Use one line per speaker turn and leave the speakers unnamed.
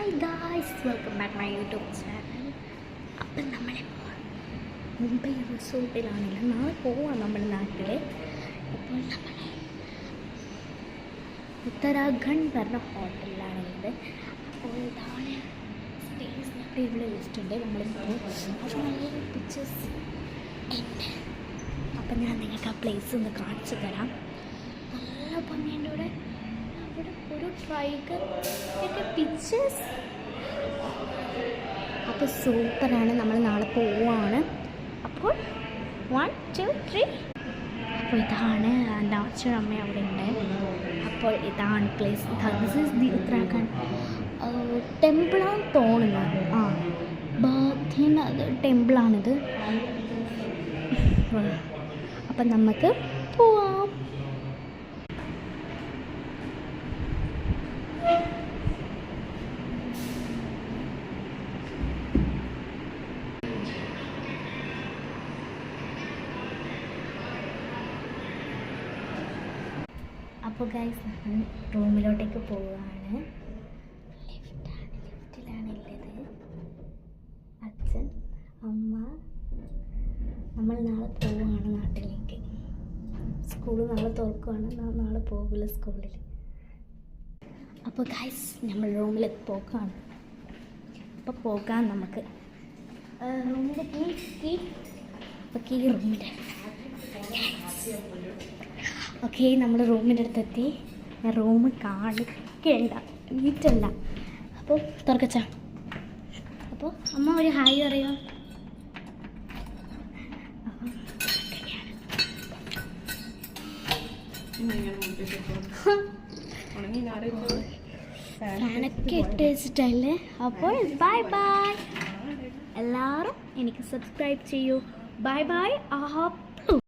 Hi guys, welcome back my YouTube channel. അപ്പം നമ്മളിപ്പോൾ മുംബൈ റിസോർട്ടിലാണെങ്കിൽ നാളെ പോവാം നമ്മുടെ നാട്ടിൽ. ഇപ്പോൾ നമ്മൾ ഉത്തരാഖണ്ഡ് പറഞ്ഞ ഹോട്ടലിലാണുള്ളത്. അപ്പോൾ ഇതാണ് സ്റ്റേസ് ഇവിടെ ലിസ്റ്റുണ്ട്. നമ്മളിപ്പോൾ അപ്പോൾ നല്ല പിക്ചേഴ്സ് ഉണ്ട്. അപ്പം ഞാൻ നിങ്ങൾക്ക് ആ പ്ലേസ് ഒന്ന് കാണിച്ചു തരാം. നല്ല ഭംഗിയുണ്ട് ഇവിടെ. അവിടെ ഒരു ട്രൈഗർ ഒക്കെ പിക്ചേഴ്സ്. അപ്പോൾ സൂപ്പറാണ്. നമ്മൾ നാളെ പോവുകയാണ്. അപ്പോൾ 1 2 3. അപ്പോൾ ഇതാണ് എൻ്റെ അച്ഛനും അമ്മയും അവിടെ ഉണ്ട്. അപ്പോൾ ഇതാണ് place. This is the Uttarakhand ടെമ്പിളാണ് തോന്നുന്നത്. അത് ടെമ്പിളാണിത്. അപ്പം നമുക്ക് പോവാം. അപ്പോൾ ഗൈസ്, നമ്മൾ റൂമിലോട്ടേക്ക് പോവുകയാണ്. ലിഫ്റ്റിലാണുള്ളത്. അച്ഛൻ, അമ്മ. നമ്മൾ നാളെ പോവുകയാണ് നാട്ടിലേക്ക്. സ്കൂൾ നാളെ തുറക്കുകയാണ്. നാളെ പോകില്ല സ്കൂളിൽ. അപ്പോൾ ഗൈസ്, നമ്മൾ റൂമിൽ പോകാണ്. അപ്പോൾ പോകാം നമുക്ക്. റൂമിൻ്റെ കീ അപ്പോൾ കീ റൂമിൻ്റെ. ഓക്കെ, നമ്മൾ റൂമിൻ്റെ അടുത്തെത്തി. ഞാൻ റൂം കാണിക്കേണ്ട, നീറ്റല്ല. അപ്പോൾ തുറക്കച്ച. അപ്പോൾ അമ്മ ഒരു ഹായ് പറയുമോ? ഫാനൊക്കെ ഇട്ട് വെച്ചിട്ടല്ലേ. അപ്പോൾ ബൈ ബൈ. എല്ലാവരും എനിക്ക് സബ്സ്ക്രൈബ് ചെയ്യൂ. Bye bye.